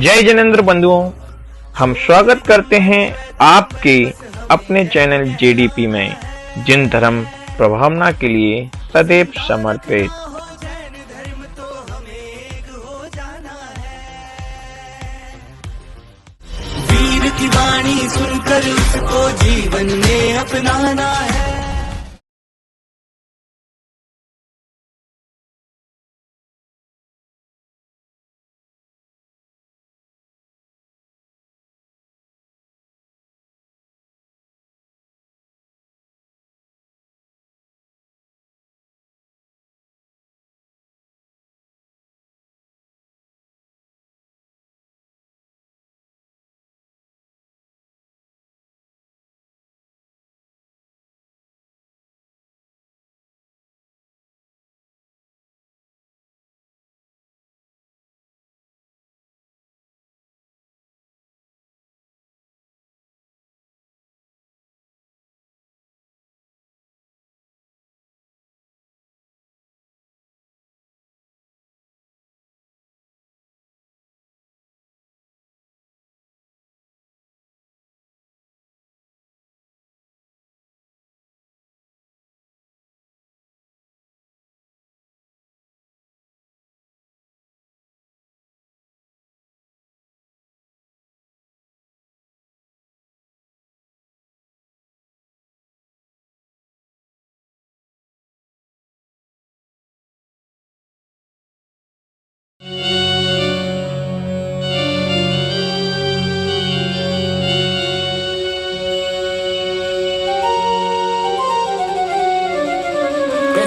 जय जैनेंद्र बंधुओं, हम स्वागत करते हैं आपके अपने चैनल जेडीपी में, जिन धर्म प्रभावना के लिए सदैव समर्पित। वीर की वाणी सुनकर उसको जीवन में अपनाना है।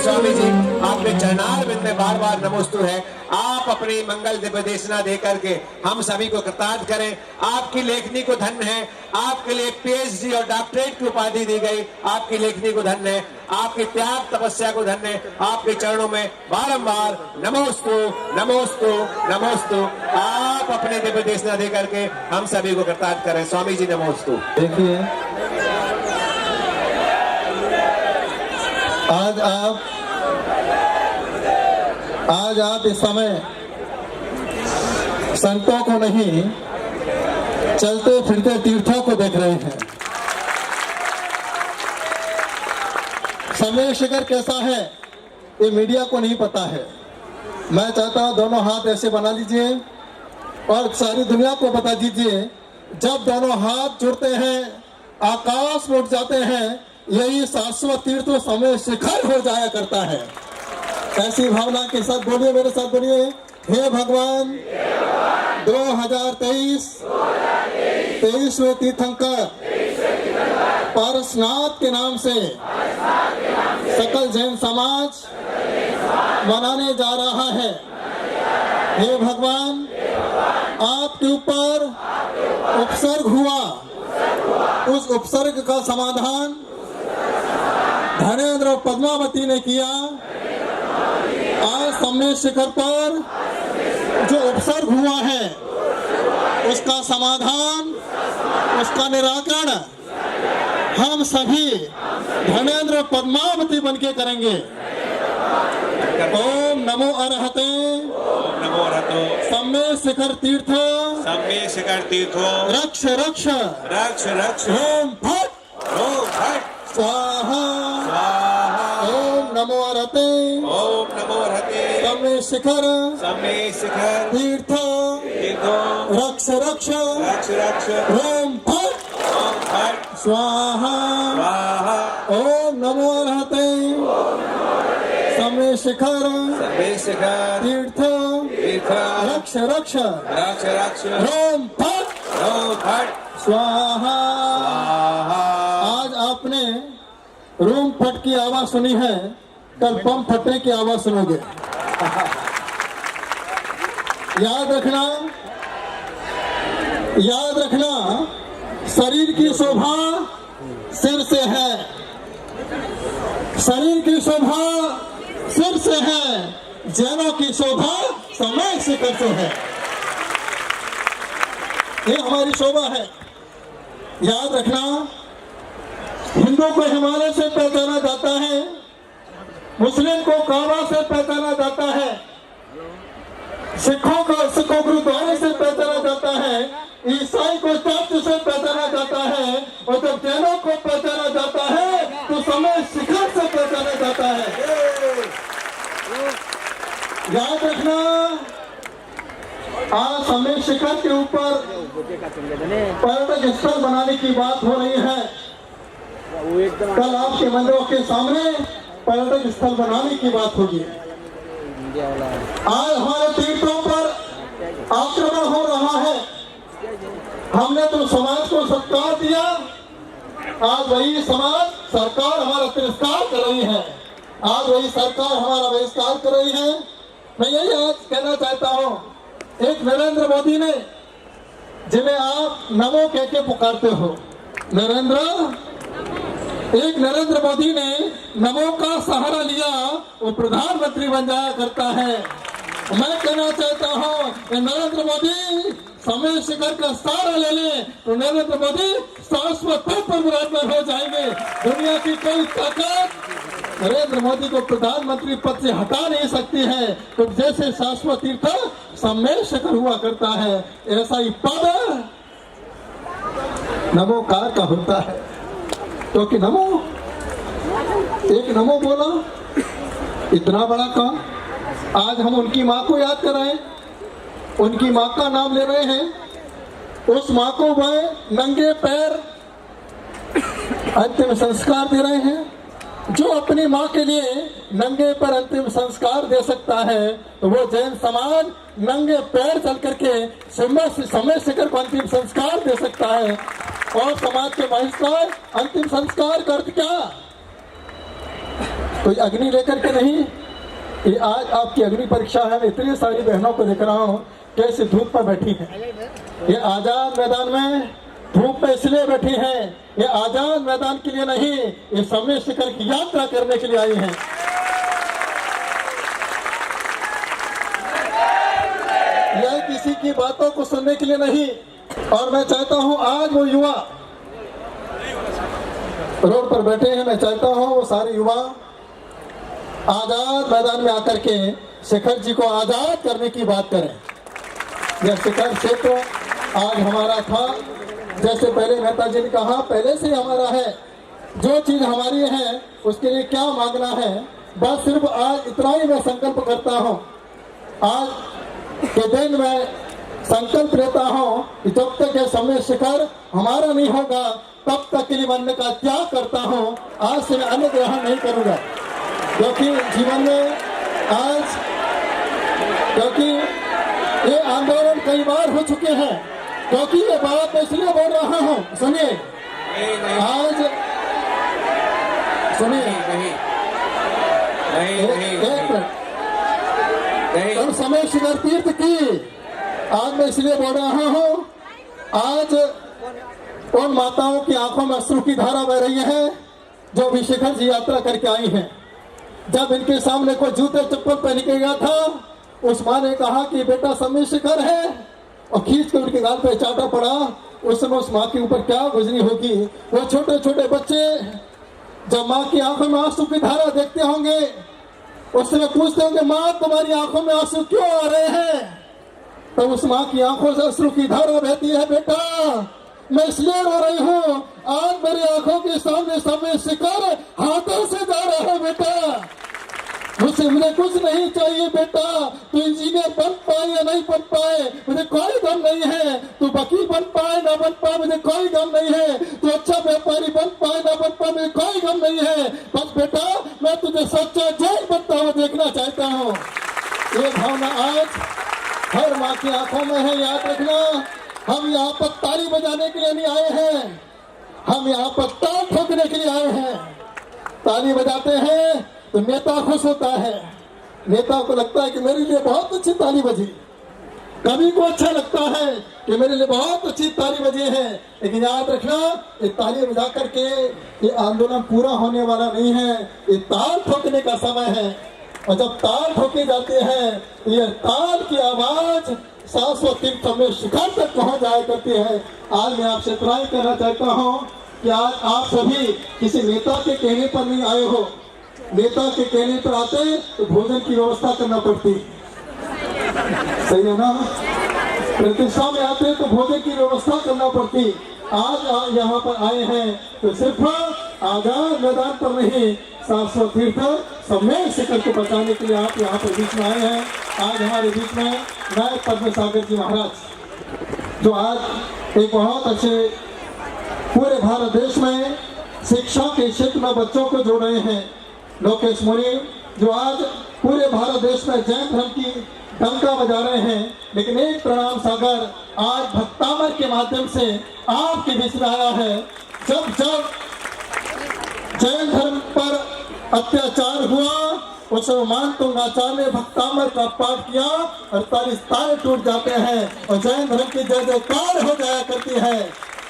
स्वामी जी, आपके चरणारविंद में बार बार नमोस्तु है। आप अपनी मंगल दिव्य देशना दे करके हम सभी को कृतार्थ करें। आपकी लेखनी को धन्य है, आपके लिए पीएचडी और डॉक्टरेट की उपाधि दी गई, आपकी लेखनी को धन्य है, आपकी त्याग तपस्या को धन्य है। आपके चरणों में बारंबार नमोस्तु नमोस्तु नमोस्तु। आप अपने दिव्य देशना दे करके हम सभी को कृतार्थ करें। स्वामी जी नमोस्तु। देखिए, आज आप इस समय संतों को नहीं, चलते फिरते तीर्थों को देख रहे हैं। समय शिखर कैसा है ये मीडिया को नहीं पता है। मैं चाहता हूं दोनों हाथ ऐसे बना लीजिए और सारी दुनिया को बता दीजिए, जब दोनों हाथ जुड़ते हैं आकाश में उठ जाते हैं, यही शाश्वत तीर्थ समय शिखर हो जाया करता है। ऐसी भावना के साथ बोलिए, मेरे साथ बोलिए, हे भगवान 2023 23वें तीर्थंकर पारसनाथ के नाम से सकल जैन समाज मनाने जा रहा है। हे भगवान, आपके ऊपर उपसर्ग हुआ, उस उपसर्ग का समाधान धनेंद्र और पद्मावती ने किया। आज समय शिखर पर जो उपसर्ग हुआ है उसका समाधान, उसका निराकरण हम सभी धनेंद्र पद्मावती बनके करेंगे। ओम नमो अरहते, नमो अरहतो समय शिखर तीर्थ, सम्मे शिखर तीर्थो रक्ष रक्ष रक्ष रक्ष ओम भट स्वाहा। ओम नमो अरहते, ओम नमो अरहते समय शिखर शिखर तीर्थ तीर्थो रक्ष रक्ष रक्ष रक्ष ओम भट स्वाहा। ओम नमो अरहते, समय शिखर तीर्थ रक्ष रक्ष रक्ष रक्ष ओम भट स्वाहा। आज आपने रूम फट की आवाज सुनी है, कल बम फटने की आवाज सुनोगे। याद रखना, शरीर की शोभा सिर से है, शरीर की शोभा सिर से है, जैनों की शोभा समय शिखर से है। ये हमारी शोभा है। याद रखना, हिंदू को हिमालय से पहचाना जाता है, मुस्लिम को काबा से पहचाना जाता है, सिखों को गुरुद्वारे से पहचाना जाता है, ईसाई को चर्च से पहचाना जाता है, और जब जैनों को पहचाना जाता है तो समय शिखर से पहचाना जाता है। याद रखना, आज समय शिखर के ऊपर पर्यटक स्थल बनाने की बात हो रही है। कल आपके मंदिरों के सामने पर्यटक स्थल बनाने की बात होगी। आज हमारे तीर्थों पर आक्रमण हो रहा है। हमने तो समाज को सत्कार दिया, आज वही समाज सरकार हमारा तिरस्कार कर रही है, आज वही सरकार हमारा बहिष्कार कर रही है। मैं यही आज कहना चाहता हूँ, एक नरेंद्र मोदी ने, जिन्हें आप नमो कह के पुकारते हो, एक नरेंद्र मोदी ने नमो का सहारा लिया, वो प्रधानमंत्री बन जाया करता है। मैं कहना चाहता हूँ नरेंद्र मोदी समय शिखर का सहारा ले ले तो नरेंद्र मोदी शाश्वत पद पर विराजमान हो जाएंगे। दुनिया की कोई ताकत नरेंद्र मोदी को प्रधानमंत्री पद से हटा नहीं सकती है। तो जैसे शाश्वत तीर्थ समय शिखर हुआ करता है, ऐसा ही पद नमोकार का होता है। क्योंकि नमो, एक नमो बोला, इतना बड़ा काम। आज हम उनकी माँ को याद कर रहे हैं, उनकी माँ का नाम ले रहे हैं। उस माँ को वह नंगे पैर अंतिम संस्कार दे रहे हैं। जो अपनी माँ के लिए नंगे पैर अंतिम संस्कार दे सकता है, तो वो जैन समाज नंगे पैर चल करके समय शिखर को अंतिम संस्कार दे सकता है। और समाज के बहिष्कार अंतिम संस्कार का अर्थ क्या? कोई अग्नि लेकर के नहीं। ये आज आपकी अग्नि परीक्षा है। मैं इतनी सारी बहनों को देख रहा हूँ कैसे धूप पर बैठी हैं। ये आजाद मैदान में धूप में इसलिए बैठी हैं, ये आजाद मैदान के लिए नहीं, ये समय शिखर की यात्रा करने के लिए आई हैं। यह किसी की बातों को सुनने के लिए नहीं। और मैं चाहता हूं आज वो युवा रोड पर बैठे हैं, मैं चाहता हूं वो सारे युवा आजाद मैदान में आकर के शिखर जी को आजाद करने की बात करें। यह शिखर क्षेत्र आज हमारा था, जैसे पहले मेहता जी ने कहा, पहले से हमारा है। जो चीज हमारी है उसके लिए क्या मांगना है, बस सिर्फ आज इतना ही मैं संकल्प करता हूं। आज के दिन मैं संकल्प लेता हूं कि जब तक यह समय शिखर हमारा नहीं होगा तब तक के लिए बनने का त्याग करता हूं। आज से मैं अन्न ग्रहण नहीं करूंगा, क्योंकि जीवन में आज, क्योंकि ये आंदोलन कई बार हो चुके हैं। क्योंकि ये बात मैं इसलिए बोल रहा हूं, सुनिए, आज सुनिए, एक मिनट, और समय शिखर तीर्थ की आज मैं इसलिए बोल रहा हूँ, आज उन माताओं की आंखों में अश्रु की धारा बह रही है जो भी शिखर जी यात्रा करके आई हैं। जब इनके सामने कोई जूते चप्पल पहन के गया था, उस माँ ने कहा कि बेटा समय शिखर है, और खींच के उनके गाल पे चाटा पड़ा। उस समय उस माँ के ऊपर क्या गुजरी होगी। वो छोटे छोटे बच्चे जब माँ की आंखों में आंसू की धारा देखते होंगे, उस समय पूछते होंगे, माँ तुम्हारी आंखों में आंसू क्यों आ रहे हैं? तो उस माँ की आंखों से अश्रु की धारा बहती है, बेटा मैं इसलिए रो रही हूँ, आज मेरी आंखों के सामने समय शिखर हाथों से जा रहा है। बेटा मुझे कुछ नहीं चाहिए बेटा, तू इंजीनियर बन पाए या नहीं बन पाए मुझे कोई गम नहीं है, तू वकील बन पाए ना बन पाए मुझे कोई गम नहीं है, तू अच्छा व्यापारी बन पाए ना बन पाए मुझे कोई गम नहीं है, बस बेटा मैं तुझे सच्चा जैन बनता हुआ देखना चाहता हूँ। ये भावना आज हर माँ की आंखों में है। याद रखना, हम यहाँ पर ताली बजाने के लिए नहीं आए हैं, हम यहाँ पर ताल ठोकने के लिए आए हैं। ताली बजाते हैं तो नेता खुश होता है, नेता को लगता है कि मेरे लिए बहुत अच्छी ताली बजी। कवि को अच्छा लगता है कि मेरे लिए बहुत अच्छी ताली बजी है। लेकिन याद रखना, ये ताली बजा करके ये आंदोलन पूरा होने वाला नहीं है, ये ताल ठोकने का समय है। और जब ताल ठोके जाते हैं तो ये ताल की आवाज शाश्वत तीर्थ में शिखर तक पहुंच जाया करती है। आज मैं आपसे इतना ही कहना चाहता हूं कि आज आप सभी किसी नेता के कहने पर नहीं आए हो। नेता के कहने पर आते तो भोजन की व्यवस्था करना पड़ती। सही है ना। प्रतिष्ठा में आते तो भोजन की व्यवस्था करना पड़ती। आज यहाँ पर आए हैं तो सिर्फ आजाद मैदान पर नहीं, शाश्वत तीर्थ सम्मेद शिखर को बचाने के लिए आप यहाँ पर बीच में आए हैं। आज हमारे बीच में नायक पद्म सागर जी महाराज, जो आज एक बहुत अच्छे पूरे भारत देश में शिक्षा के क्षेत्र में बच्चों को जोड़ रहे हैं। लोकेश मुनि, जो आज पूरे भारत देश में जैन धर्म की डंका बजा रहे हैं। लेकिन एक प्रणाम सागर आज भक्तामर के माध्यम से आपके बीच में आया है। जब जब जैन धर्म पर अत्याचार हुआ उस मानतुंग आचार्य ने भक्तामर का पाठ किया, 48 तारे टूट जाते हैं और जैन धर्म की जय जयकार हो जाया करती है।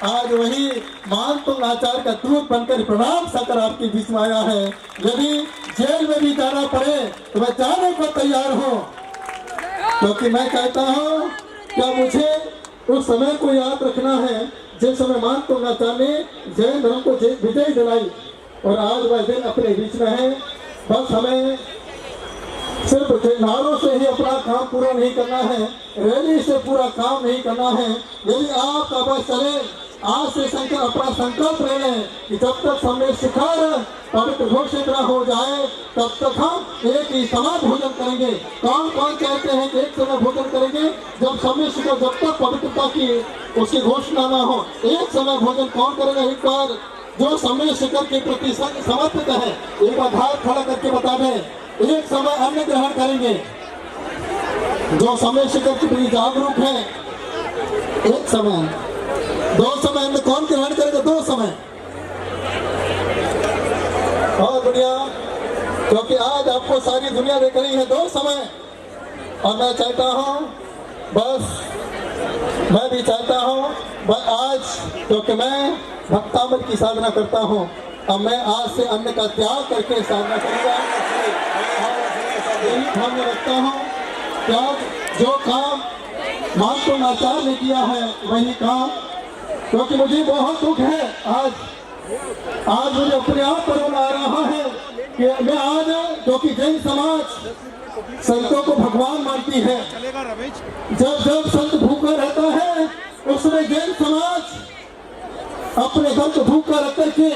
आज वही मानतुंग आचार्य का दूत बनकर प्रणाम सागर आपके बीच में आया है। यदि जेल में भी जाना पड़े तो मैं जाने को तैयार हूँ, क्योंकि मैं कहता हूँ क्या मुझे उस समय को याद रखना है जिस समय मानतुंग आचार्य ने जैन धर्म को विजय दिलाई, और आज वह दिन अपने बीच में है। बस हमें सिर्फ नारों से ही अपना काम पूरा नहीं करना है, रैली से पूरा काम नहीं करना है। यदि आपका बस चले, आज से संकल्प अपना संकल्प ले लें कि जब तक सम्मेद शिखर पवित्र घोषित न हो जाए तब तक हम एक ही समय भोजन करेंगे। कौन कौन कहते हैं कि एक समय भोजन करेंगे? जब सम्मेद शिखर जब तक पवित्रता की उसकी घोषणा न हो, एक समय भोजन कौन करेगा? एक बार जो सम्मेद शिखर के प्रति समर्पित है एक बार हाथ खड़ा करके बता दें। एक समय अन्न ग्रहण करेंगे। जो सम्मेद शिखर के प्रति जागरूक है, एक समय, 2 समय अन्न कौन ग्रहण करेगा? 2 समय। और दुनिया, क्योंकि आज आपको सारी दुनिया देख रही है 2 समय। और मैं चाहता हूँ, बस मैं भी चाहता हूँ आज, क्योंकि मैं भक्तामर की साधना करता हूँ, अब मैं आज से अन्न का त्याग करके साधना करूँगा। यही ध्यान में रखता हूँ कि आज जो काम मानतुंग आचार्य ने किया है वही काम, क्योंकि मुझे बहुत दुख है। आज मुझे अपने आप पर रोना आ रहा है कि मैं आज, क्योंकि जैन समाज संतों को भगवान मानती है। जब जब संत भूखा रहता है उसमें जैन समाज अपने घर को भूखा रख करके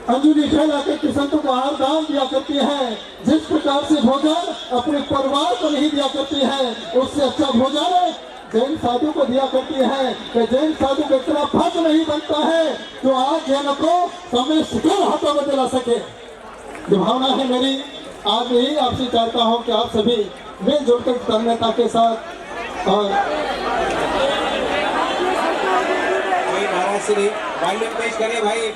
अंजलि फैला करके संतों को आहार दान दिया करती है। जिस प्रकार से भोजन अपने परिवार को नहीं दिया करती है, उससे अच्छा भोजन जैन साधु को दिया करती है। कि जैन साधु को इतना फर्ज नहीं बनता है तो आज जैन को समय शिखर हाथों में दिला सके। जो भावना है मेरी, आज यही आपसे चाहता हूँ कि आप सभी मिलजुल कर तन्मयता के साथ और महाराज श्री वॉल्यूम पेश करिए भाई।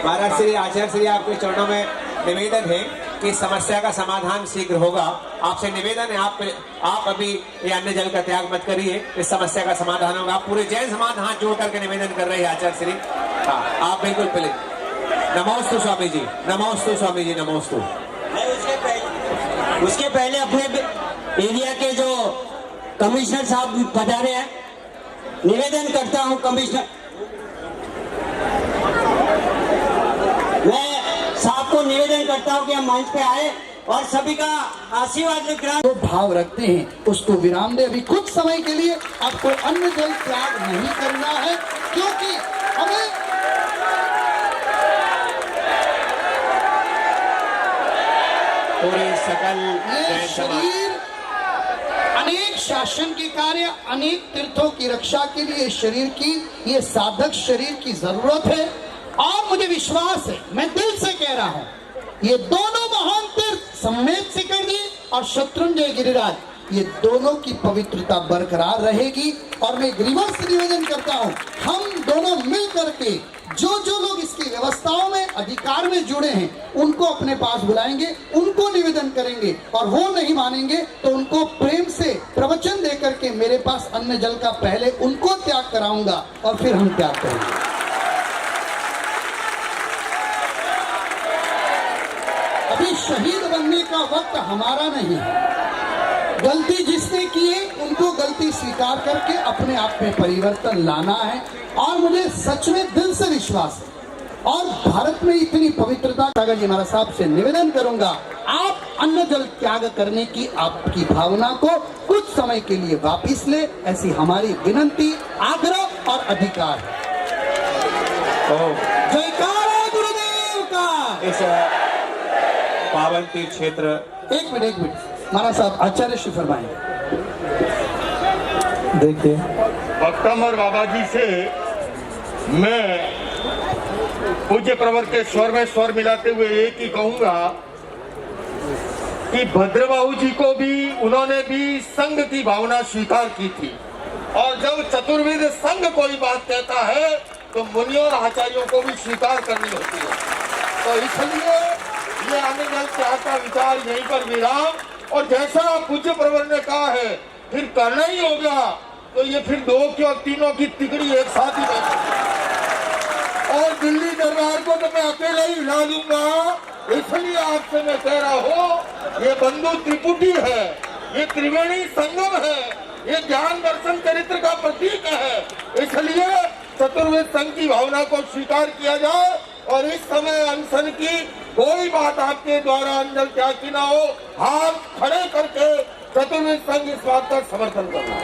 महाराज श्री आचार्य श्री आपके चरणों में निवेदन है कि समस्या का समाधान शीघ्र होगा। आपसे निवेदन है, आप अभी ये अन्न जल का त्याग मत करिए, इस समस्या का समाधान होगा। आप पूरे जैन समाज हाथ जोड़ करके निवेदन कर रहे हैं आचार्य श्री। हाँ, आप बिल्कुल प्लीज। नमोस्तु स्वामी जी, नमोस्तु स्वामी जी, नमोस्तु। उसके पहले अपने एरिया के जो कमिश्नर साहब पधारे हैं, निवेदन करता हूं कमिश्नर, मैं साहब को निवेदन करता हूं कि हम मंच पे आए और सभी का आशीर्वाद ग्रहण। जो भाव रखते हैं उसको विराम दे। अभी कुछ समय के लिए आपको अन्न जल त्याग नहीं करना है, क्योंकि हमें पूरे सकल ये शरीर अनेक शासन के कार्य, अनेक तीर्थों की रक्षा के लिए शरीर की, ये साधक शरीर की जरूरत है। और मुझे विश्वास है, मैं दिल से कह रहा हूं, ये दोनों महान तीर्थ सम्मेद शिखर जी और शत्रुंजय गिरिराज, ये दोनों की पवित्रता बरकरार रहेगी। और मैं रिवर्स निवेदन करता हूं, हम दोनों मिल करके जो लोग इसकी व्यवस्थाओं में अधिकार में जुड़े हैं उनको अपने पास बुलाएंगे, उनको निवेदन करेंगे, और वो नहीं मानेंगे तो उनको प्रेम से प्रवचन दे करके मेरे पास अन्न जल का पहले उनको त्याग कराऊंगा और फिर हम त्याग करेंगे। अभी शहीद बनने का वक्त हमारा नहीं है। गलती जिसने की है उनको गलती स्वीकार करके अपने आप में परिवर्तन लाना है। और मुझे सच में दिल से विश्वास है, और भारत में इतनी पवित्रता, सागर जी महाराज साहब से निवेदन करूंगा, आप अन्न जल त्याग करने की आपकी भावना को कुछ समय के लिए वापिस ले, ऐसी हमारी विनंती, आग्रह और अधिकार है। जयकारा गुरुदेव का। इस पावन तीर्थ क्षेत्र, एक मिनट महाराज साहब, आचार्य श्री फरमाएं। देखिए, भक्तमर बाबा जी से मैं पूज्य प्रवर के स्वर में स्वर मिलाते हुए एक ही कहूंगा कि भद्रबाहु जी को भी, उन्होंने भी संघ की भावना स्वीकार की थी, और जब चतुर्वेद संघ कोई बात कहता है तो मुनियों और आचार्यों को भी स्वीकार करनी होती है। तो इसलिए ये आने जल त्याग का विचार यहीं पर विराम, और जैसा पूज्य प्रवर ने कहा है फिर करना ही होगा, तो ये फिर दो क्यों तीनों की तिकड़ी एक साथ ही बैठे, और दिल्ली दरबार को तो मैं अकेला ही हिला दूंगा। इसलिए आपसे मैं कह रहा हूँ, ये बंधु त्रिपुटी है, ये त्रिवेणी संगम है, ये ज्ञान दर्शन चरित्र का प्रतीक है। इसलिए चतुर्वेद संघ की भावना को स्वीकार किया जाए, और इस समय अनशन की कोई बात आपके द्वारा अंजल त्याग की ना हो, हाथ खड़े करके चतुर्वेद संघ इस बात का समर्थन करना।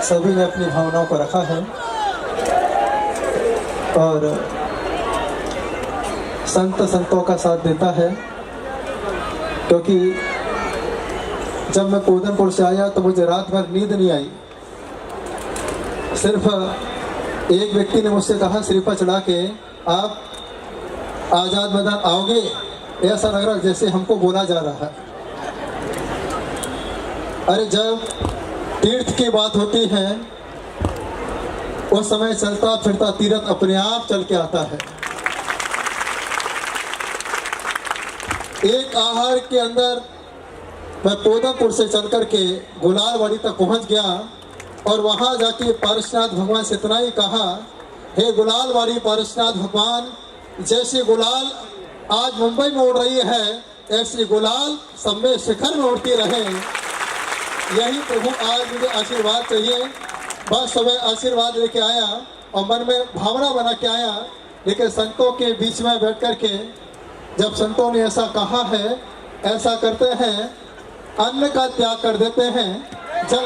सभी ने अपनी भावनाओं को रखा है, और संतों का साथ देता है, क्योंकि जब मैं पूदनपुर से आया तो मुझे रात भर नींद नहीं आई। सिर्फ एक व्यक्ति ने मुझसे कहा, श्रीफल चढ़ा के आप आजाद मैदान आओगे, ऐसा लग रहा जैसे हमको बोला जा रहा है। अरे जब तीर्थ की बात होती है उस समय चलता फिरता तीर्थ अपने आप चल के आता है। एक आहार के अंदर मैं पोदापुर से चल करके गुलालवाड़ी तक पहुंच गया, और वहां जाके पारसनाथ भगवान से इतना ही कहा, हे गुलालवाड़ी पारसनाथ भगवान, जैसे गुलाल आज मुंबई में उड़ रही है, ऐसी गुलाल सब में शिखर में उड़ती रहे। यही प्रभु आज मुझे आशीर्वाद चाहिए। बस सुबह आशीर्वाद लेके आया और मन में भावना बना के आया, लेकिन संतों के बीच में बैठ कर के जब संतों ने ऐसा कहा है, ऐसा करते हैं, अन्न का त्याग कर देते हैं, जब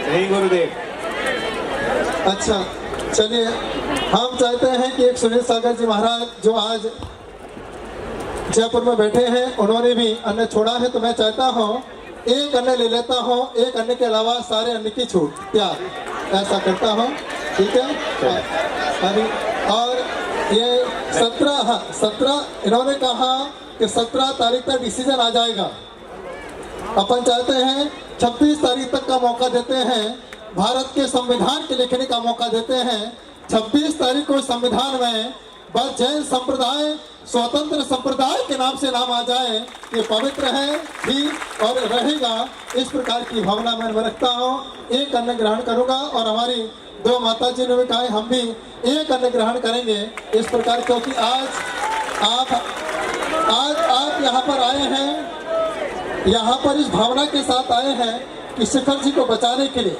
नहीं गुरुदेव। अच्छा चलिए, हम चाहते हैं कि एक सुनील सागर जी महाराज जो आज जयपुर में बैठे हैं, उन्होंने भी अन्न छोड़ा है, तो मैं चाहता हूँ एक अन्न ले लेता हूँ, एक अन्न के अलावा सारे अन्न की छूट त्याग, ऐसा करता हूँ, ठीक है। अभी और ये 17 इन्होंने कहा कि 17 तारीख तक डिसीजन आ जाएगा। अपन चाहते हैं 26 तारीख तक का मौका देते हैं, भारत के संविधान के लिखने का मौका देते हैं। 26 तारीख को संविधान में बस जैन संप्रदाय स्वतंत्र संप्रदाय के नाम से नाम आ जाए, ये पवित्र है भी और रहेगा। इस प्रकार की भावना मैं रखता हूँ। एक अन्न ग्रहण करूँगा, और हमारी 2 माता जी ने भी कहा हम भी एक अन्न ग्रहण करेंगे इस प्रकार, क्योंकि आज आप यहाँ पर आए हैं, यहाँ पर इस भावना के साथ आए हैं कि शिखर जी को बचाने के लिए।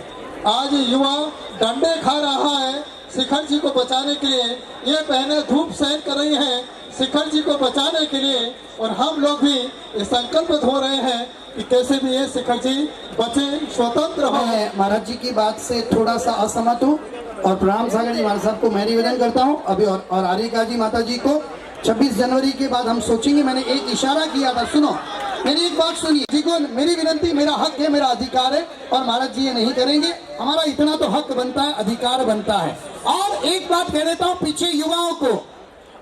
आज युवा डंडे खा रहा है शिखर जी को बचाने के लिए, ये बहनें धूप सहन कर रही हैं शिखर जी को बचाने के लिए, और हम लोग भी इस संकल्प हो रहे हैं कि कैसे भी ये शिखर जी बचे, स्वतंत्र हो। मैं महाराज जी की बात से थोड़ा सा असहमत हूँ, और प्रणाम सागर जी महाराज साहब को मैं निवेदन करता हूँ अभी, और आर्यका जी माता जी को 26 जनवरी के बाद हम सोचेंगे। मैंने एक इशारा किया था, सुनो मेरी एक बात सुनिए जी को, मेरी विनंती, मेरा हक है, मेरा अधिकार है, और महाराज जी ये नहीं करेंगे। हमारा इतना तो हक बनता है, अधिकार बनता है। और एक बात कह देता हूँ पीछे युवाओं को,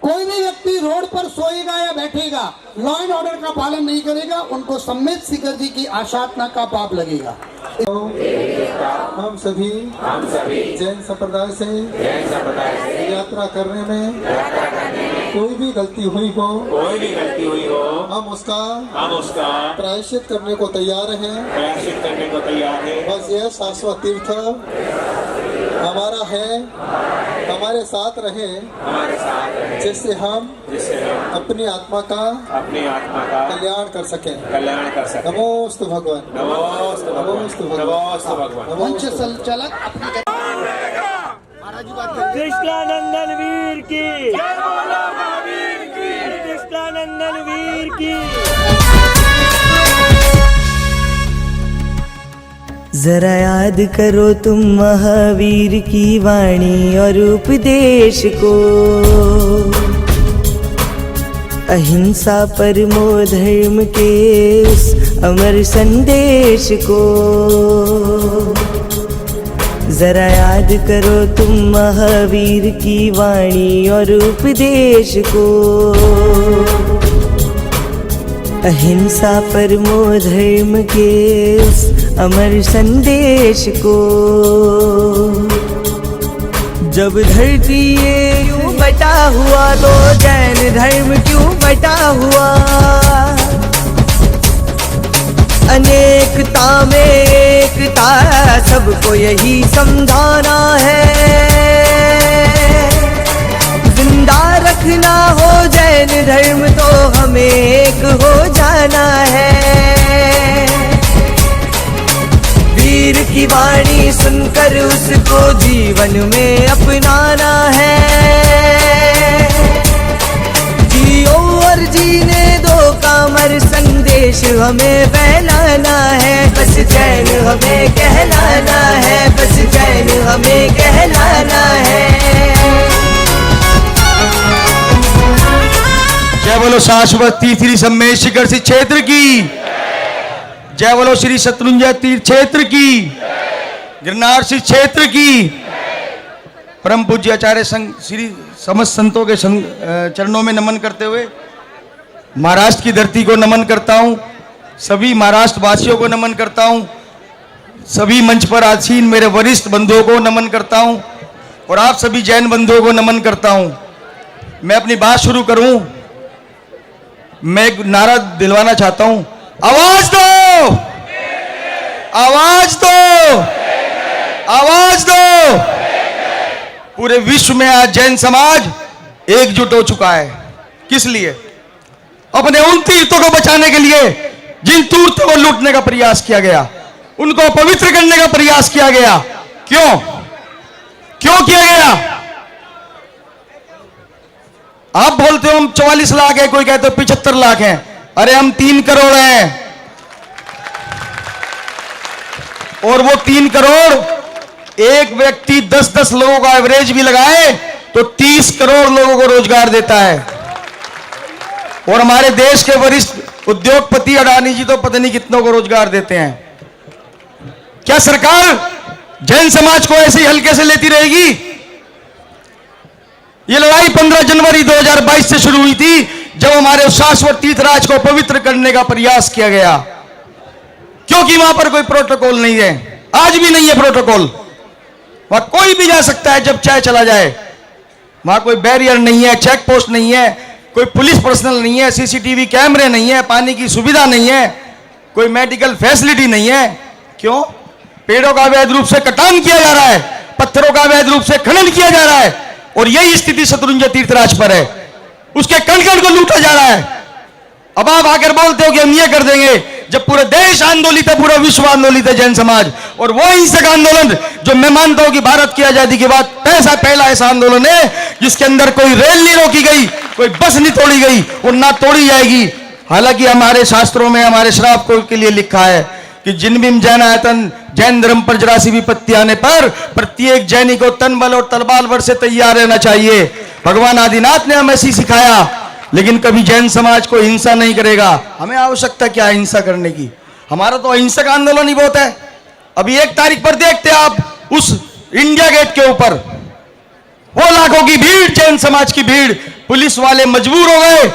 कोई भी व्यक्ति रोड पर सोएगा या बैठेगा, लॉ एंड ऑर्डर का पालन नहीं करेगा, उनको सम्मित शिखर जी की आशातना का पाप लगेगा। हम सभी जैन संप्रदाय से यात्रा करने में कोई भी गलती हुई हो, हम उसका प्रायश्चित करने को तैयार हैं। बस यह शाश्वत तीर्थ हमारा है, हमारे साथ रहे, जिससे हम अपनी आत्मा का कल्याण कर सकें। नमोस्तु भगवान, नमोस्तु भगवान। मंच संचालक अपनी कृष्णानंदन वीर की, कृष्णानंदन वीर की। जरा याद करो तुम महावीर की वाणी और उपदेश को, अहिंसा परमो धर्म के उस अमर संदेश को। जरा याद करो तुम महावीर की वाणी और उपदेश को, अहिंसा परमो धर्म के उस अमर संदेश को। जब धरती ये यूं बटा हुआ तो जैन धर्म क्यों बटा हुआ? अनेकता में एकता, सबको यही समझाना है। जिंदा रखना हो जैन धर्म तो हमें एक हो जाना है। वीर की वाणी सुनकर उसको जीवन में अपनाना है। जियो और जीने दो कामर संदेश हमें फैलाना है। बस जैन हमें कहलाना है, बस जैन हमें कहलाना है। जय बोलो शाश्वत तीर्थ श्री सम्मेश शिखर श्री क्षेत्र की जय। बोलो श्री शत्रुंजय तीर्थ क्षेत्र की, गिरनार श्री क्षेत्र की। परम पूज्य आचार्य संघ श्री समस्त संतों के चरणों में नमन करते हुए महाराष्ट्र की धरती को नमन करता हूं, सभी महाराष्ट्र वासियों को नमन करता हूं, सभी मंच पर आसीन मेरे वरिष्ठ बंधुओं को नमन करता हूं और आप सभी जैन बंधुओं को नमन करता हूं। मैं अपनी बात शुरू करूं, मैं एक नारा दिलवाना चाहता हूं। आवाज दो, आवाज दो, आवाज दो। पूरे विश्व में आज जैन समाज एकजुट हो चुका है। किस लिए? अपने उन तीर्थों को बचाने के लिए जिन तीर्थों को लूटने का प्रयास किया गया, उनको पवित्र करने का प्रयास किया गया। क्यों क्यों किया गया? आप बोलते हो हम 44 लाख है, कोई कहते हो 75 लाख है। अरे हम 3 करोड़ हैं और वो 3 करोड़ एक व्यक्ति 10-10 लोगों का एवरेज भी लगाए तो 30 करोड़ लोगों को रोजगार देता है। और हमारे देश के वरिष्ठ उद्योगपति अडानी जी तो पता नहीं कितनों को रोजगार देते हैं। क्या सरकार जैन समाज को ऐसे ही हल्के से लेती रहेगी? ये लड़ाई 15 जनवरी 2022 से शुरू हुई थी, जब हमारे शाश्वत तीर्थराज को पवित्र करने का प्रयास किया गया। क्योंकि वहां पर कोई प्रोटोकॉल नहीं है, आज भी नहीं है प्रोटोकॉल। वहां कोई भी जा सकता है जब चाहे चला जाए। वहां कोई बैरियर नहीं है, चेक पोस्ट नहीं है, कोई पुलिस पर्सनल नहीं है, सीसीटीवी कैमरे नहीं है, पानी की सुविधा नहीं है, कोई मेडिकल फैसिलिटी नहीं है। क्यों? पेड़ों का अवैध रूप से कटान किया जा रहा है, पत्थरों का अवैध रूप से खनन किया जा रहा है और यही स्थिति शत्रुंजय तीर्थराज पर है। उसके कण कण को लूटा जा रहा है। अब आप आकर बोलते हो कि हम ये कर देंगे, जब पूरे देश आंदोलित है, पूरा विश्व आंदोलित है जैन समाज। और वो हिंसक आंदोलन जो मैं मानता हूं कि भारत की आजादी के बाद पहला ऐसा आंदोलन है जिसके अंदर कोई रेल नहीं रोकी गई, कोई बस नहीं तोड़ी गई और ना तोड़ी जाएगी। हालांकि हमारे शास्त्रों में, हमारे श्राप को के लिए लिखा है कि जिन भीम जैन आयतन जैन धर्म पर जरा सी विपत्ति आने पर प्रत्येक जैनी को तन बल और तलवार बल से तैयार रहना चाहिए। भगवान आदिनाथ ने हमें ऐसी सिखाया, लेकिन कभी जैन समाज को हिंसा नहीं करेगा। हमें आवश्यकता क्या है हिंसा करने की? हमारा तो अहिंसक आंदोलन ही बहुत है। अभी 1 तारीख पर देखते आप उस इंडिया गेट के ऊपर वो लाखों की भीड़, जैन समाज की भीड़, पुलिस वाले मजबूर हो गए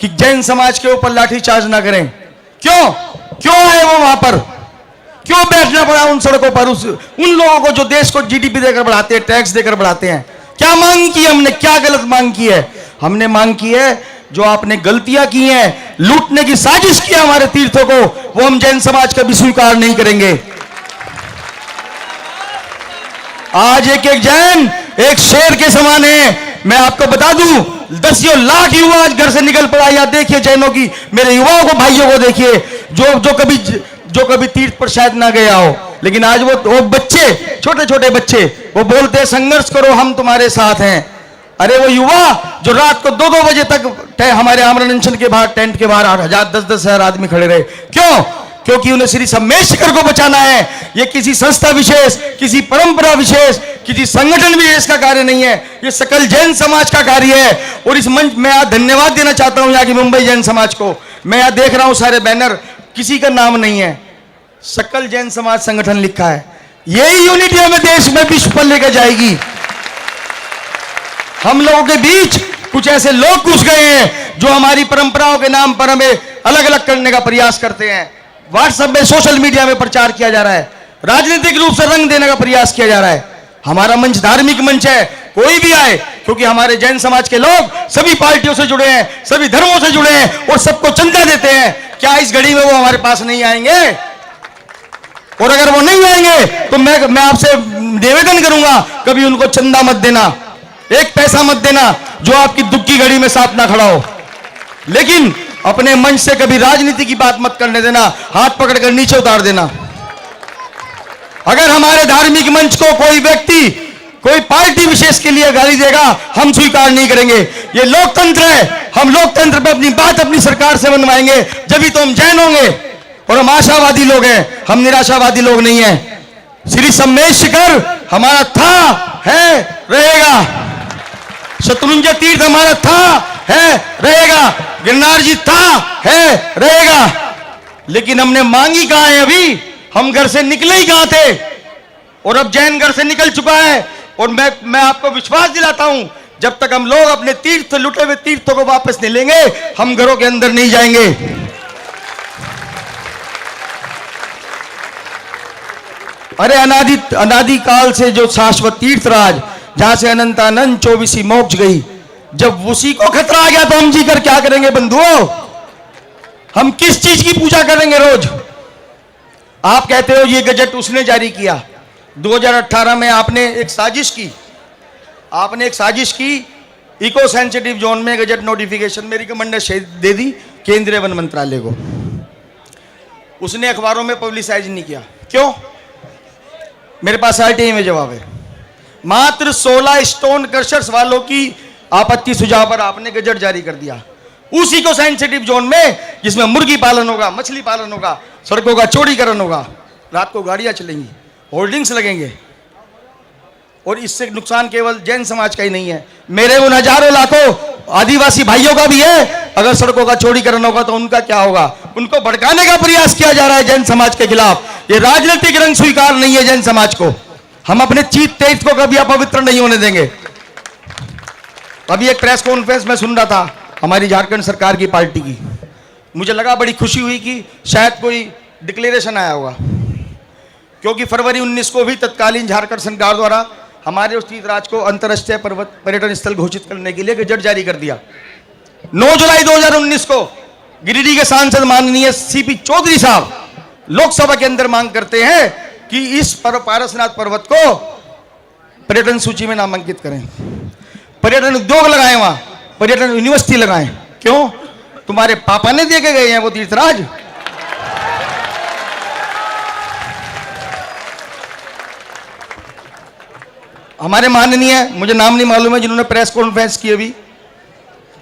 कि जैन समाज के ऊपर लाठीचार्ज ना करें। क्यों क्यों आए वो वहां पर? क्यों बैठना पड़ा उन सड़कों पर उन लोगों को जो देश को जीडीपी देकर बढ़ाते हैं, टैक्स देकर बढ़ाते हैं? क्या मांग की हमने? क्या गलत मांग की है? हमने मांग की है जो आपने गलतियां की हैं, लूटने की साजिश की है हमारे तीर्थों को, वो हम जैन समाज कभी स्वीकार नहीं करेंगे। आज एक एक जैन एक शेर के समान है। मैं आपको बता दूं, 10 लाख युवा आज घर से निकल पड़ा। या देखिए जैनों की, मेरे युवाओं को, भाइयों को देखिए, जो कभी तीर्थ पर शायद ना गया हो, लेकिन आज वो बच्चे, छोटे छोटे बच्चे, वो बोलते हैं संघर्ष करो, हम तुम्हारे साथ हैं। अरे वो युवा जो रात को 2-2 बजे तक हमारे आमरण अनशन के बाहर, टेंट के बाहर 10,000 आदमी खड़े रहे, क्यों? क्योंकि उन्हें श्री सम्मेशकर को बचाना है। ये किसी संस्था विशेष, किसी परंपरा विशेष, किसी संगठन विशेष का कार्य नहीं है, ये सकल जैन समाज का कार्य है। और इस मंच में आज धन्यवाद देना चाहता हूं यहाँ की मुंबई जैन समाज को। मैं यहाँ देख रहा हूं सारे बैनर, किसी का नाम नहीं है, सकल जैन समाज संगठन लिखा है। यही यूनिटी हमें देश में विश्व पर लेकर जाएगी। हम लोगों के बीच कुछ ऐसे लोग घुस गए हैं जो हमारी परंपराओं के नाम पर हमें अलग अलग करने का प्रयास करते हैं। व्हाट्सएप में, सोशल मीडिया में प्रचार किया जा रहा है, राजनीतिक रूप से रंग देने का प्रयास किया जा रहा है। हमारा मंच धार्मिक मंच है, कोई भी आए, क्योंकि हमारे जैन समाज के लोग सभी पार्टियों से जुड़े हैं, सभी धर्मों से जुड़े हैं और सबको चंदा देते हैं। क्या इस घड़ी में वो हमारे पास नहीं आएंगे? और अगर वो नहीं आएंगे तो मैं आपसे निवेदन करूंगा, कभी उनको चंदा मत देना, एक पैसा मत देना जो आपकी दुख की घड़ी में साथ ना खड़ा हो। लेकिन अपने मंच से कभी राजनीति की बात मत करने देना, हाथ पकड़कर नीचे उतार देना। अगर हमारे धार्मिक मंच को कोई व्यक्ति, कोई पार्टी विशेष के लिए गाली देगा, हम स्वीकार नहीं करेंगे। ये लोकतंत्र है, हम लोकतंत्र पे अपनी बात अपनी सरकार से मनवाएंगे, जब ही तो हम जैन होंगे। और हम आशावादी लोग हैं, हम निराशावादी लोग नहीं हैं। श्री सम्मेशकर हमारा था, है, रहेगा। शत्रुंजय तीर्थ हमारा था, है, रहेगा। गिरनार जी था, है, रहेगा। लेकिन हमने मांगी कहां है? अभी हम घर से निकले ही कहां थे? और अब जैन घर से निकल चुका है। और मैं आपको विश्वास दिलाता हूं, जब तक हम लोग अपने तीर्थ, लुटे हुए तीर्थों को वापस नहीं लेंगे, हम घरों के अंदर नहीं जाएंगे। अरे अनादि काल से जो शाश्वत तीर्थराज, जहां से अनंतानंद 24 मोक्ष गई, जब उसी को खतरा आ गया तो हम जी कर क्या करेंगे बंधुओं? हम किस चीज की पूजा करेंगे रोज? आप कहते हो ये गजट उसने जारी किया। 2018 में आपने एक साजिश की, इको सेंसिटिव जोन में गजट नोटिफिकेशन में रिकमेंडेशन दे दी केंद्रीय वन मंत्रालय को। उसने अखबारों में पब्लिसाइज नहीं किया, क्यों? मेरे पास आरटीआई में जवाब है। मात्र 16 स्टोन क्रशर्स वालों की आपत्ति सुझाव पर आपने गजट जारी कर दिया, उसी को सेंसिटिव जोन में, जिसमें मुर्गी पालन होगा, मछली पालन होगा, सड़कों का चौड़ीकरण होगा, रात को गाड़ियां चलेंगी, होर्डिंग्स लगेंगे। और इससे नुकसान केवल जैन समाज का ही नहीं है, मेरे उन हजारों लाखों आदिवासी भाइयों का भी है। अगर सड़कों का चौड़ीकरण होगा तो उनका क्या होगा? उनको भड़काने का प्रयास किया जा रहा है जैन समाज के खिलाफ। ये राजनीतिक रंग स्वीकार नहीं है जैन समाज को। हम अपने चीत तीर्थ को कभी अपवित्र नहीं होने देंगे। अभी एक प्रेस कॉन्फ्रेंस में सुन रहा था हमारी झारखंड सरकार की पार्टी की, मुझे लगा बड़ी खुशी हुई कि शायद कोई डिक्लेरेशन आया होगा, क्योंकि फरवरी 19 को भी तत्कालीन झारखंड सरकार द्वारा हमारे उस तीर्थराज को अंतर्राष्ट्रीय पर्यटन स्थल घोषित करने के लिए गजट जारी कर दिया। 9 जुलाई 2019 को गिरिडीह के सांसद माननीय सीपी चौधरी साहब लोकसभा के अंदर मांग करते हैं कि इस पारसनाथ पर्वत को पर्यटन सूची में नामांकित करें, पर्यटन उद्योग लगाएं, वहां पर्यटन यूनिवर्सिटी लगाएं। क्यों? तुम्हारे पापा ने दे के गए हैं वो तीर्थराज। हमारे माननीय, मुझे नाम नहीं मालूम है, जिन्होंने प्रेस कॉन्फ्रेंस की अभी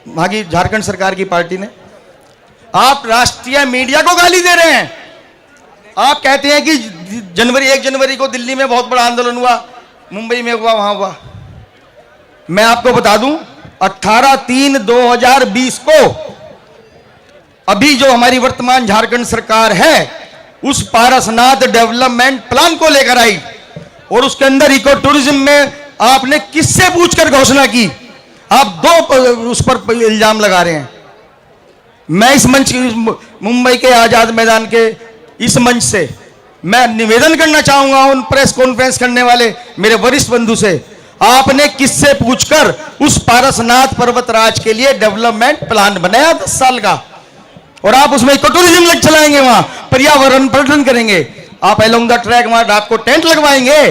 वहां की झारखंड सरकार की पार्टी ने, आप राष्ट्रीय मीडिया को गाली दे रहे हैं। आप कहते हैं कि 1 जनवरी को दिल्ली में बहुत बड़ा आंदोलन हुआ, मुंबई में हुआ, वहां हुआ। मैं आपको बता दूं 18/3/2020 को अभी जो हमारी वर्तमान झारखंड सरकार है उस पारसनाथ डेवलपमेंट प्लान को लेकर आई और उसके अंदर इको टूरिज्म में आपने किससे पूछकर घोषणा की? आप 2 उस पर इल्जाम लगा रहे हैं। मैं इस मंच, मुंबई के आजाद मैदान के इस मंच से मैं निवेदन करना चाहूंगा उन प्रेस कॉन्फ्रेंस करने वाले मेरे वरिष्ठ बंधु से, आपने किससे पूछकर उस पारसनाथ पर्वतराज के लिए डेवलपमेंट प्लान बनाया 10 साल का, और आप उसमें इको टूरिज्म चलाएंगे, वहां पर्यावरण पर्यटन करेंगे, आप अलोंग द ट्रैक वहां रात को टेंट लगवाएंगे।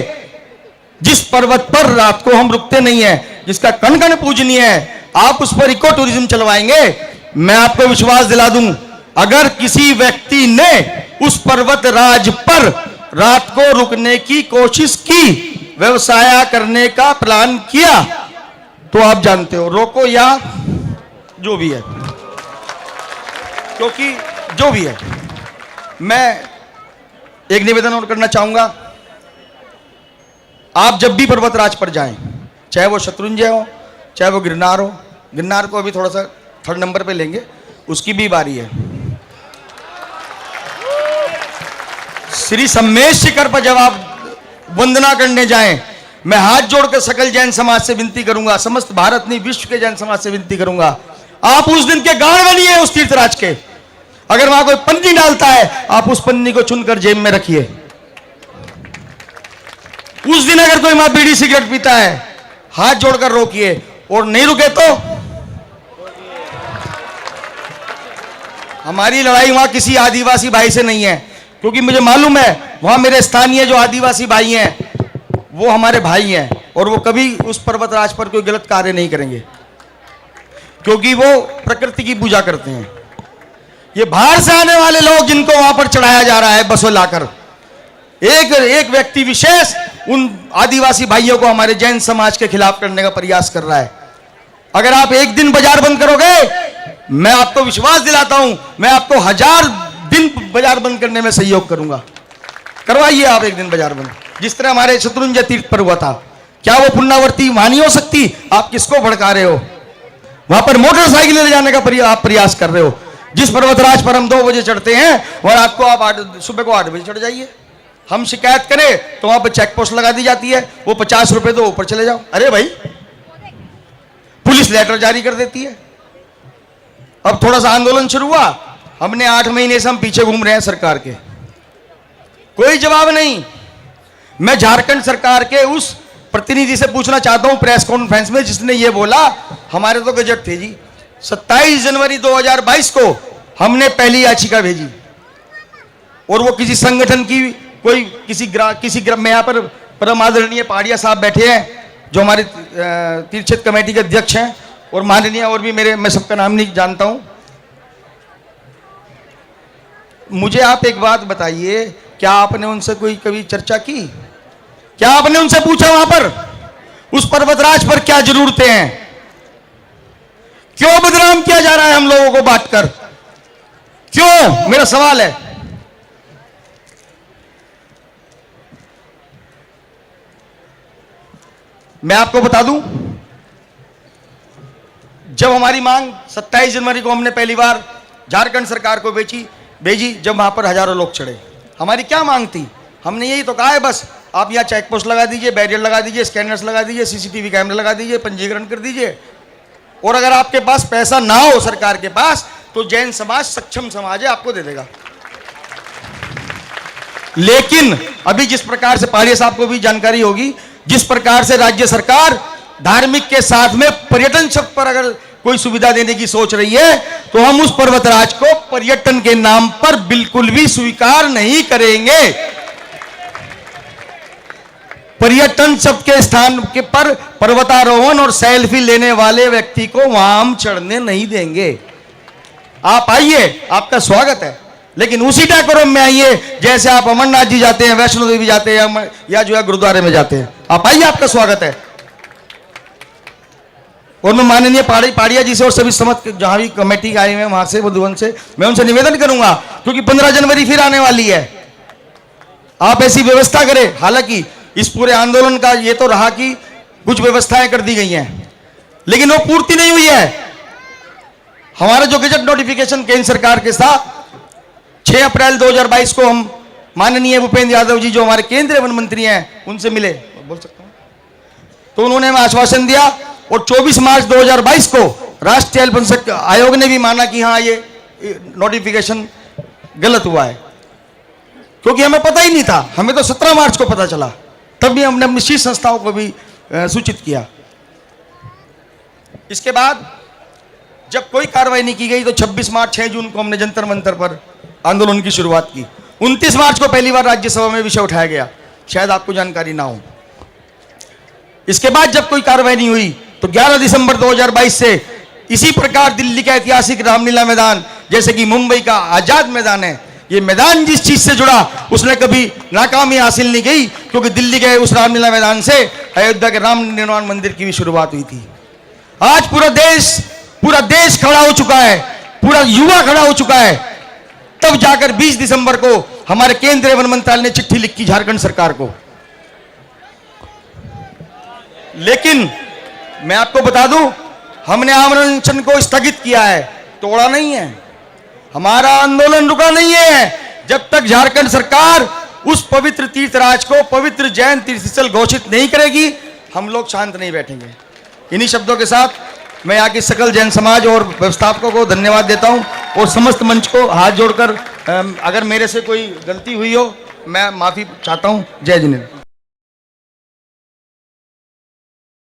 जिस पर्वत पर रात को हम रुकते नहीं है, जिसका कण कण पूजनीय है, आप उस पर इको टूरिज्म चलवाएंगे। मैं आपको विश्वास दिला दूं, अगर किसी व्यक्ति ने उस पर्वत राज पर रात को रुकने की कोशिश की, व्यवसाय करने का प्लान किया, तो आप जानते हो, रोको या जो भी है, क्योंकि जो भी है। मैं एक निवेदन और करना चाहूंगा, आप जब भी पर्वतराज पर जाएं, चाहे वो शत्रुंजय हो, चाहे वो गिरनार हो, गिरनार को अभी थोड़ा सा 3rd नंबर पे लेंगे, उसकी भी बारी है। श्री सम्मेश शिखर पर जब आप वंदना करने जाएं, मैं हाथ जोड़कर सकल जैन समाज से विनती करूंगा, समस्त भारत नहीं विश्व के जैन समाज से विनती करूंगा, आप उस दिन के गाढ़ बनिए उस तीर्थराज के। अगर वहां कोई पन्नी डालता है, आप उस पन्नी को चुनकर जेब में रखिए। उस दिन अगर कोई वहां बीड़ी सिगरेट पीता है, हाथ जोड़कर रोकिए, और नहीं रुके तो हमारी लड़ाई वहां किसी आदिवासी भाई से नहीं है, क्योंकि मुझे मालूम है वहां मेरे स्थानीय जो आदिवासी भाई हैं वो हमारे भाई हैं, और वो कभी उस पर्वतराज पर कोई गलत कार्य नहीं करेंगे, क्योंकि वो प्रकृति की पूजा करते हैं। ये बाहर से आने वाले लोग जिनको वहां पर चढ़ाया जा रहा है बसों लाकर, एक व्यक्ति विशेष उन आदिवासी भाइयों को हमारे जैन समाज के खिलाफ करने का प्रयास कर रहा है। अगर आप एक दिन बाजार बंद करोगे, मैं आपको विश्वास दिलाता हूं, मैं आपको 1000 दिन बाजार बंद करने में सहयोग करूंगा। करवाइए आप एक दिन बाजार बंद, जिस तरह हमारे शत्रुंजय तीर्थ पर हुआ था। क्या वो पुनरावृत्ति वहां नहीं हो सकती? आप किसको भड़का रहे हो? वहां पर मोटरसाइकिल ले जाने का आप प्रयास कर रहे हो। जिस पर्वतराज पर हम 2 बजे चढ़ते हैं, वहां रात को आप सुबह को 8 बजे चढ़ जाइए। हम शिकायत करें तो वहां पर चेक पोस्ट लगा दी जाती है, वो 50 रुपए दो, ऊपर चले जाओ। अरे भाई, पुलिस लेटर जारी कर देती है। अब थोड़ा सा आंदोलन शुरू हुआ, हमने 8 महीने से हम पीछे घूम रहे हैं सरकार के, कोई जवाब नहीं। मैं झारखंड सरकार के उस प्रतिनिधि से पूछना चाहता हूं प्रेस कॉन्फ्रेंस में, जिसने ये बोला हमारे तो गजट थे जी, 27 जनवरी 2022 को हमने पहली याचिका भेजी, और वो किसी संगठन की कोई किसी में यहाँ पर परम आदरणीय पहाड़िया साहब बैठे हैं जो हमारे तीर्थ क्षेत्र कमेटी के अध्यक्ष हैं, और माननीय और भी मैं सबका नाम नहीं जानता हूं। मुझे आप एक बात बताइए, क्या आपने उनसे कोई कभी चर्चा की? क्या आपने उनसे पूछा वहां पर उस पर्वतराज पर क्या जरूरतें हैं? क्यों बदनाम किया जा रहा है हम लोगों को बांटकर? क्यों? मेरा सवाल है। मैं आपको बता दूं, जब हमारी मांग 27 जनवरी को हमने पहली बार झारखंड सरकार को भेजी, जब वहां पर हजारों लोग चढ़े, हमारी क्या मांग थी? हमने यही तो कहा है, बस आप यहाँ चेक पोस्ट लगा दीजिए, बैरियर लगा दीजिए, स्कैनर्स लगा दीजिए, सीसीटीवी कैमरे लगा दीजिए, पंजीकरण कर दीजिए, और अगर आपके पास पैसा ना हो सरकार के पास, तो जैन समाज सक्षम समाज है, आपको दे देगा। लेकिन अभी जिस प्रकार से पहाड़िया साहब को भी जानकारी होगी, जिस प्रकार से राज्य सरकार धार्मिक के साथ में पर्यटन शब्द पर अगर कोई सुविधा देने की सोच रही है, तो हम उस पर्वतराज को पर्यटन के नाम पर बिल्कुल भी स्वीकार नहीं करेंगे। पर्यटन शब्द के स्थान के पर पर्वतारोहण और सेल्फी लेने वाले व्यक्ति को वहां हम चढ़ने नहीं देंगे। आप आइए, आपका स्वागत है, लेकिन उसी डेकोरम में आइए जैसे आप अमरनाथ जी जाते हैं, वैष्णो देवी जाते हैं, या जो है गुरुद्वारे में जाते हैं। आप आइए, आपका स्वागत है। और मैं माननीय पहाड़िया जी से और सभी समस्त जहां भी कमेटी आए हुए हैं वहां से, मधुबन से, मैं उनसे निवेदन करूंगा, क्योंकि 15 जनवरी फिर आने वाली है, आप ऐसी व्यवस्था करें। हालांकि इस पूरे आंदोलन का ये तो रहा कि कुछ व्यवस्थाएं कर दी गई हैं, लेकिन वो पूर्ति नहीं हुई है। हमारा जो गजट नोटिफिकेशन केंद्र सरकार के साथ 6 अप्रैल 2022 को हम माननीय भूपेंद्र यादव जी जो हमारे केंद्रीय वन मंत्री हैं उनसे मिले, बोल सकता हूं, तो उन्होंने हमें आश्वासन दिया, और 24 मार्च 2022 को राष्ट्रीय अल्पसंख्यक आयोग ने भी माना कि हाँ ये नोटिफिकेशन गलत हुआ है, क्योंकि हमें पता ही नहीं था। हमें तो 17 मार्च को पता चला, तब भी हमने अपनी शीर्ष संस्थाओं को भी सूचित किया। इसके बाद जब कोई कार्रवाई नहीं की गई, तो 26 मार्च 6 जून को हमने जंतर मंतर पर आंदोलन की शुरुआत की। 29 मार्च को पहली बार राज्यसभा में विषय उठाया गया, शायद आपको जानकारी ना हो। इसके बाद जब कोई कार्रवाई नहीं हुई तो 11 दिसंबर 2022 से इसी प्रकार दिल्ली का ऐतिहासिक रामलीला मैदान, जैसे कि मुंबई का आजाद मैदान है, ये मैदान जिस चीज से जुड़ा उसने कभी नाकामी हासिल नहीं की, क्योंकि दिल्ली के उस रामलीला मैदान से अयोध्या के राम निर्माण मंदिर की भी शुरुआत हुई थी। आज पूरा देश खड़ा हो चुका है, पूरा युवा खड़ा हो चुका है, तब जाकर 20 दिसंबर को हमारे केंद्रीय वन मंत्रालय ने चिट्ठी लिखी झारखंड सरकार को। लेकिन मैं आपको बता दूं, हमने आमरण अनशन को स्थगित किया है, तोड़ा नहीं है। हमारा आंदोलन रुका नहीं है जब तक झारखंड सरकार उस पवित्र तीर्थराज को पवित्र जैन तीर्थस्थल घोषित नहीं करेगी, हम लोग शांत नहीं बैठेंगे। इन्हीं शब्दों के साथ मैं यहाँ की सकल जैन समाज और व्यवस्थापकों को धन्यवाद देता हूँ और समस्त मंच को हाथ जोड़कर अगर मेरे से कोई गलती हुई हो मैं माफी चाहता हूँ। जय जिनेन्द्र।